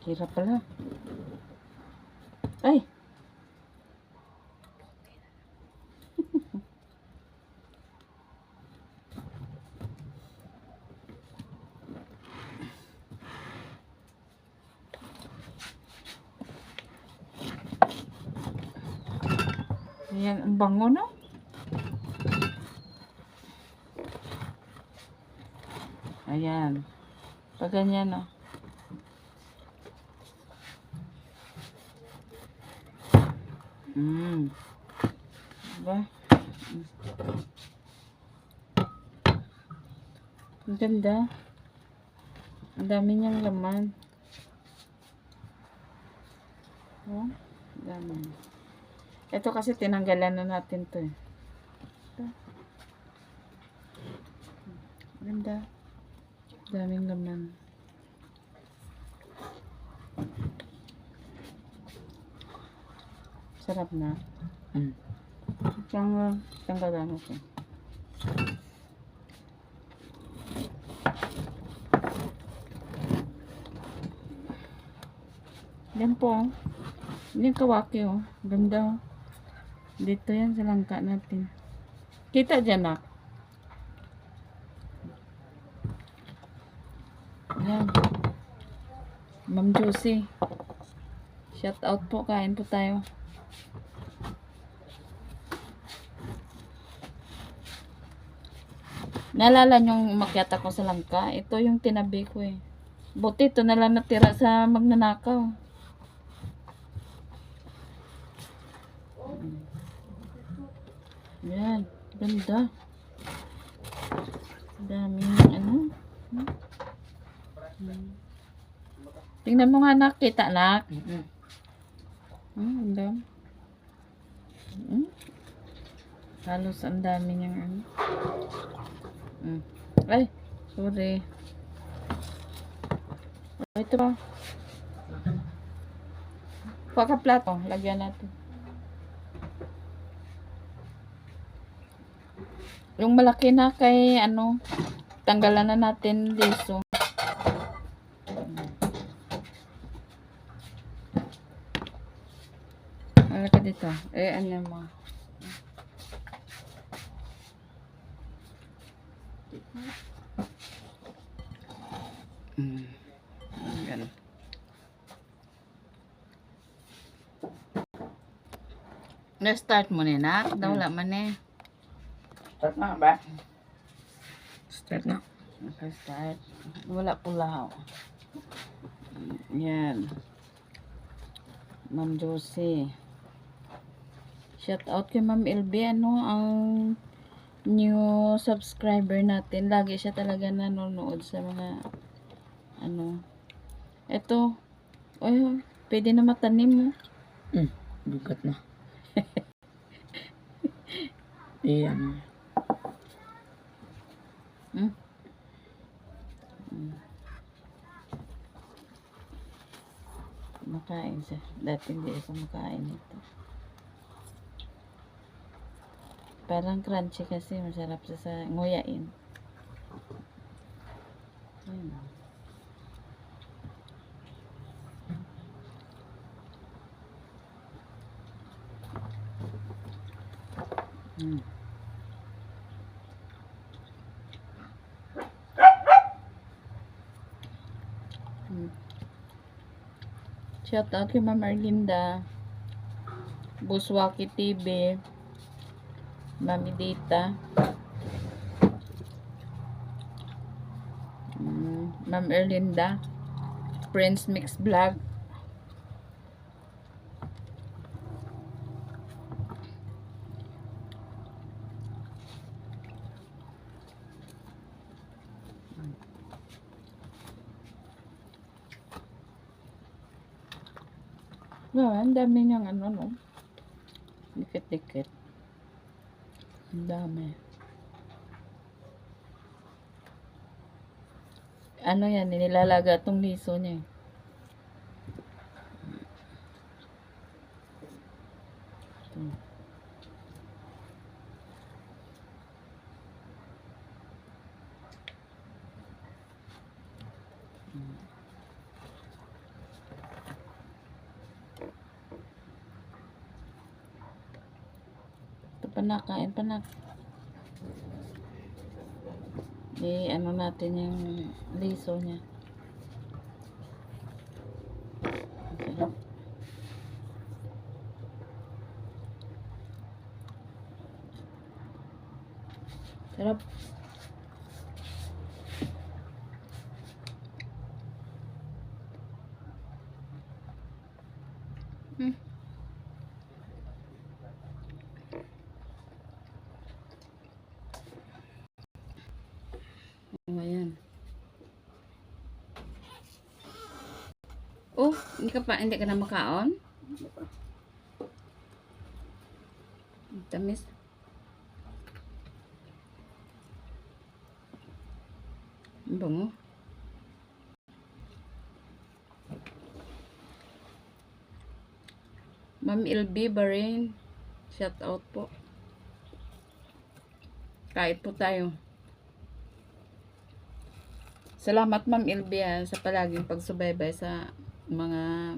Hirap pala. Ay! Ayan, ang bango no? Ayan. Pag ganyan no. Diba? Ang ganda. Ang dami niyang laman. Oh, dami. Ito kasi tinanggalan na natin to eh. Ito. Ganda. Daming laman. Sarap na. Tanggalan ko. Yan po. Yan kawaki oh. Ganda oh. Dito yan sa langka natin. Kita dyan ah. Yan. Ma'am Josie. Shout out po. Kain po tayo. Naalala niyong umakyat ako sa langka? Ito yung tinabi ko eh. Buti ito na lang natira sa magnanakaw. Yan. Ganda. Daming ano. Tingnan mo nga nak. Kita nak. Ganda. Halos ang dami niyang ano. Ay, sorry. Ito pa. Paka plato, lagyan natin. Yung malaki na kay ano, tanggalan na natin liso. Malaki dito. Ano mo? Ganun. Na-start mo na nak? Wala man eh. Start na ba? Start na. Okay, start. Wala pulaw. Yan. Ma'am Josie. Shout out kay Ma'am LB. Ano ang new subscriber natin. Lagi siya talaga nanonood sa mga ano. Ito. Ay, pwede na matanim mo. Bukat na. Iyan. Makain siya. Dati hindi siya makain ito. Parang crunchy kasi. Masarap siya sa nguyain. Shout out kay Ma'am Arlinda, Buswaki TV, Mami Dita, Ma'am Erlinda, Prince Mix Vlog. Ang dami niyang ano, no? Dikit-dikit. Ang dami. Ano yan, nilalaga itong liso niya. Panak, kain panak. Ano natin yung liso niya. Ang sarap. Sarap. Hmm. Ayan. Oh, hindi ka na makaon? Tamis. Ang bango. Ma'am LB Bahrain, shout out po. Kahit po tayo. Salamat Ma'am LB sa palaging pagsubaybay sa mga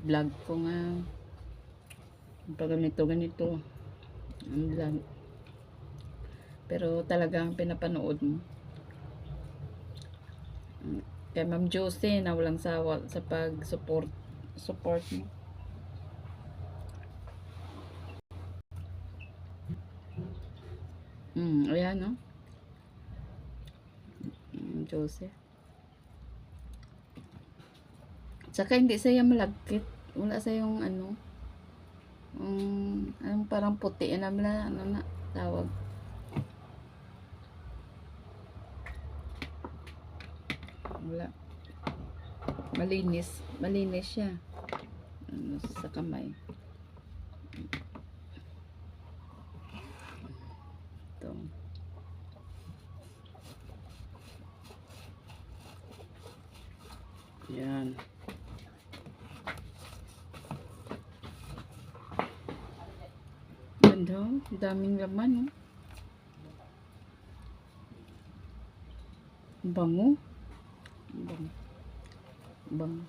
vlog ko nga. Pag ganito ang vlog. Pero talagang pinapanood mo. Kay Ma'am Josie na walang sawa sa pag-support mo. Ayan no. Josie. Saka hindi siya malagkit. Wala sa yung parang puti na tawag. Wala. Malinis siya. Sa kamay. Ito. Yan. Ganda, daming laman, oh. Bango. Bango.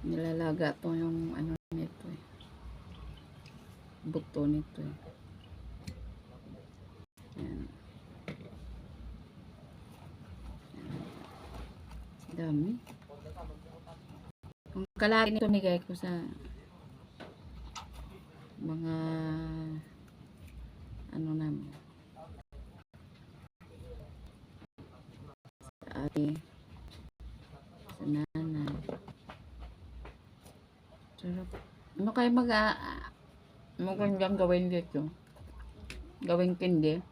Nilalaga to yung nito eh. Buto nito eh. Yan. Dami. Ang kalahati nito nigay ko sa mga namin. Sa ate. Sa nanay. Sarap. Ano kayo magandang gawin dito? Gawin kindi?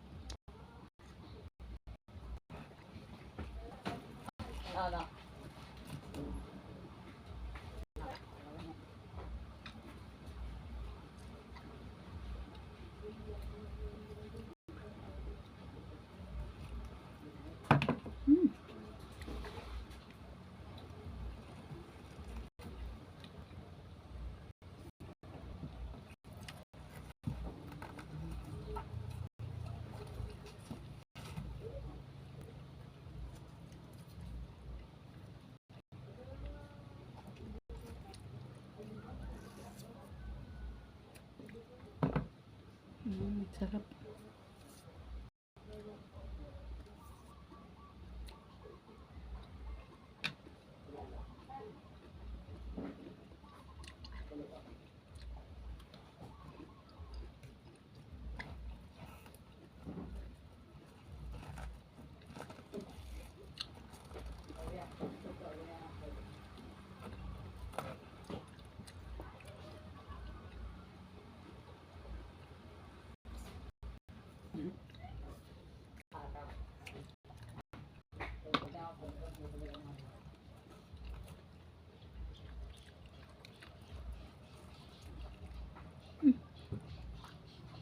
Sarap.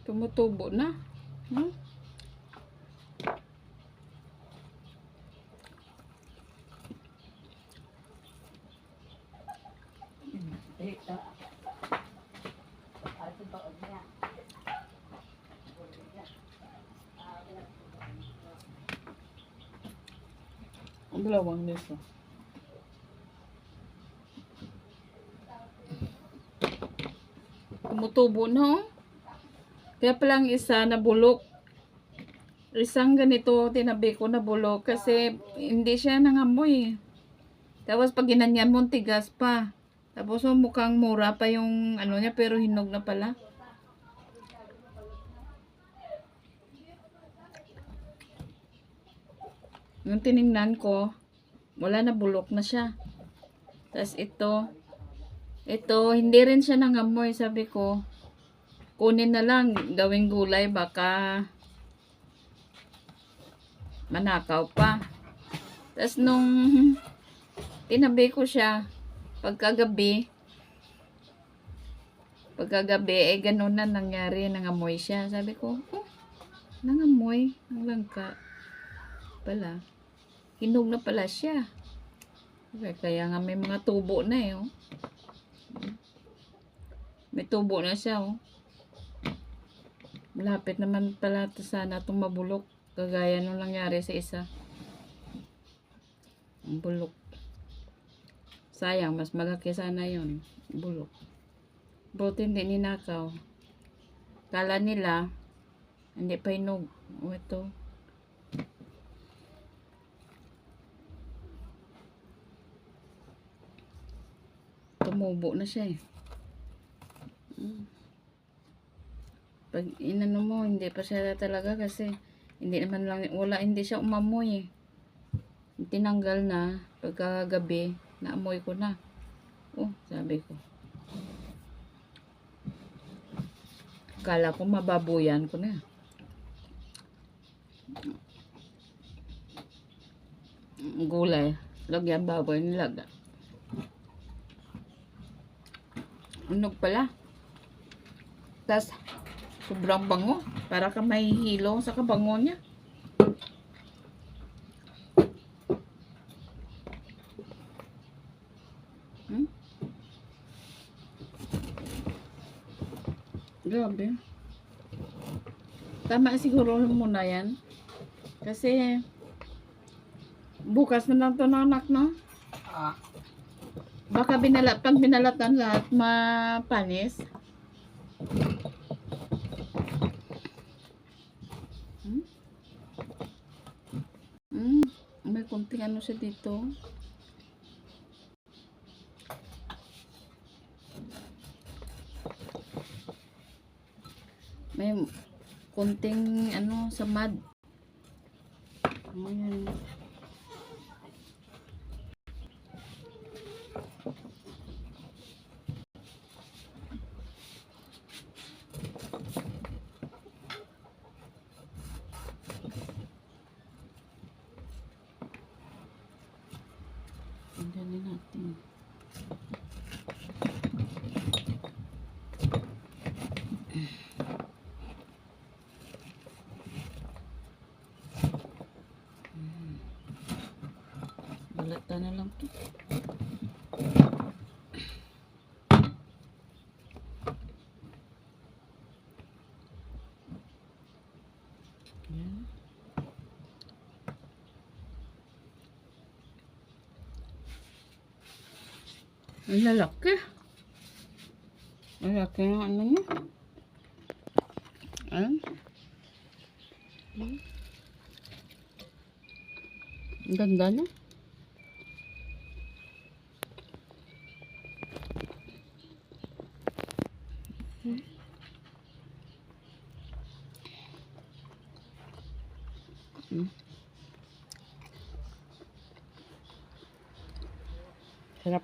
Tumutubo na. Ang lawang nito. Tumutubo na, oh. Kaya palang isa na bulok. Isang ganito, tinabi ko na bulok kasi hindi siya nangamoy. Tapos pag ginanyan mo, tigas pa. Tapos mukhang mura pa yung ano niya, pero hinog na pala. Nung tiningnan ko, wala na, bulok na siya. Tapos ito, hindi rin siya nangamoy. Sabi ko, kunin na lang, gawing gulay, baka manakaw pa. Tapos nung tinabi ko siya, pagkagabi, ganun na nangyari, nangamoy siya. Sabi ko, oh, nangamoy, ang langka pala. Hinog na pala siya. Kaya nga may mga tubo na eh, oh. May tubo na siya, oh. Malapit naman pala sana itong mabulok. Kagaya nung nangyari sa isa. Ang bulok. Sayang, mas malaki sana yun. Bulok. Buti hindi ninakaw. Kala nila, hindi pa hinog. O ito. Tumubo na siya eh. Pag inano mo, hindi pa siya talaga kasi hindi naman lang, hindi siya umamoy eh. Tinanggal na, pagkagabi, naamoy ko na. Oh, sabi ko. Kala ko mababuyan ko na. Gulay, lagyan baboy nilaga. Unog pala. Tas sobrang bango. Para ka may hilo sa kabango niya. Grabe. Tama siguro muna yan. Kasi bukas na lang to ng anak, no? Baka pag binalatan lahat, mapanis. May kunting ano siya dito. May kunting ano sa mud. Ayan. Tingnan natin. Balata na lang to. Yan. Ang lalaki. Ang lalaki ng ano niya. Ang ganda na. Sarap.